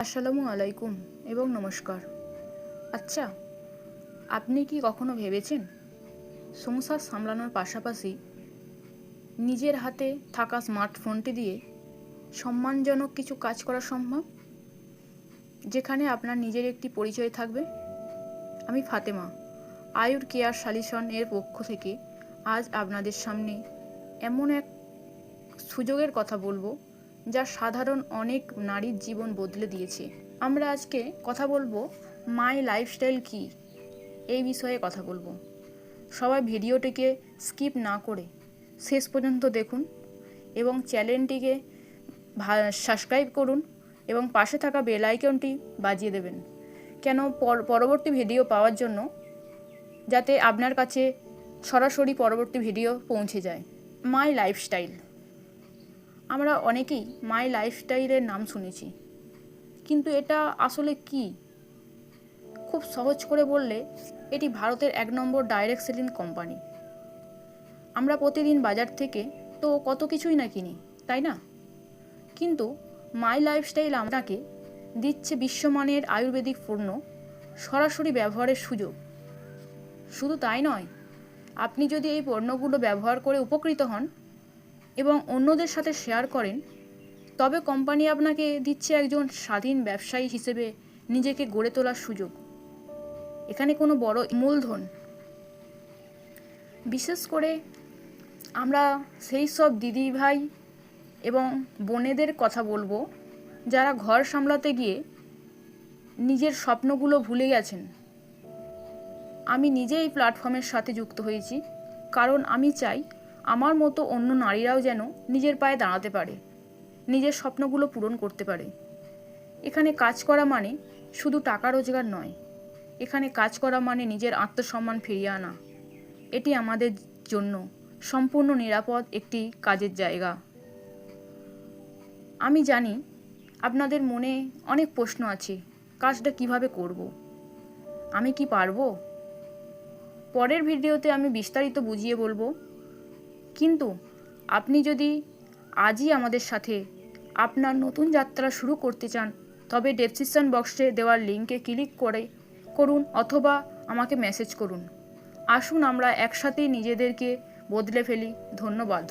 আসসালামু আলাইকুম এবং নমস্কার। আচ্ছা, আপনি কি কখনো ভেবেছেন সংসার সামলানোর পাশাপাশি নিজের হাতে থাকা স্মার্টফোনটি দিয়ে সম্মানজনক কিছু কাজ করা সম্ভব, যেখানে আপনার নিজের একটি পরিচয় থাকবে? আমি ফাতেমা, আয়ুর কেয়ার সলিউশন এর পক্ষ থেকে আজ আপনাদের সামনে এমন এক সুযোগের কথা বলবো যা সাধারণ অনেক নারীর জীবন বদলে দিয়েছে। আমরা আজকে কথা বলবো মাই লাইফস্টাইল কি, এই বিষয়ে কথা বলবো। সবাই ভিডিওটিকে স্কিপ না করে শেষ পর্যন্ত দেখুন এবং চ্যানেলটিকে সাবস্ক্রাইব করুন এবং পাশে থাকা বেল আইকনটি বাজিয়ে দেবেন, কেন পরবর্তী ভিডিও পাওয়ার জন্য, যাতে আপনার কাছে সরাসরি পরবর্তী ভিডিও পৌঁছে যায়। মাই লাইফস্টাইল, আমরা অনেকেই মাই লাইফস্টাইলের নাম শুনেছি, কিন্তু এটা আসলে কি? খুব সহজ করে বললে এটি ভারতের 1 নম্বর ডাইরেক্ট সেলিং কোম্পানি। আমরা প্রতিদিন বাজার থেকে তো কত কিছুই না কিনি, তাই না? কিন্তু মাই লাইফস্টাইল আপনাকে দিচ্ছে বিশ্বমানের আয়ুর্বেদিক পণ্য সরাসরি ব্যবহারের সুযোগ। শুধু তাই নয়, আপনি যদি এই পণ্যগুলো ব্যবহার করে উপকৃত হন এবং অন্যদের সাথে শেয়ার করেন, তবে কোম্পানি আপনাকে দিচ্ছে একজন স্বাধীন ব্যবসায়ী হিসেবে নিজেকে গড়ে তোলার সুযোগ। এখানে কোনো বড় মূলধন। বিশেষ করে আমরা সেই সব দিদি ভাই এবং বোনেদের কথা বলবো যারা ঘর সামলাতে গিয়ে নিজের স্বপ্নগুলো ভুলে গেছেন। আমি নিজে এই প্ল্যাটফর্মের সাথে যুক্ত হয়েছি, কারণ আমি চাই আমার মতো অন্য নারীরাও যেন নিজের পায়ে দাঁড়াতে পারে, নিজের স্বপ্নগুলো পূরণ করতে পারে। এখানে কাজ করা মানে শুধু টাকা রোজগার নয়, এখানে কাজ করা মানে নিজের আত্মসম্মান ফিরিয়ে আনা। এটি আমাদের জন্য সম্পূর্ণ নিরাপদ একটি কাজের জায়গা। আমি জানি আপনাদের মনে অনেক প্রশ্ন আছে, কাজটা কিভাবে করব, আমি কি পারবো? পরের ভিডিওতে আমি বিস্তারিত বুঝিয়ে বলবো। কিন্তু আপনি যদি আজই আমাদের সাথে আপনার নতুন যাত্রা শুরু করতে চান, তবে ডেসক্রিপশন বক্সে দেওয়ার লিঙ্কে ক্লিক করুন অথবা আমাকে মেসেজ করুন। আসুন আমরা একসাথেই নিজেদেরকে বদলে ফেলি। ধন্যবাদ।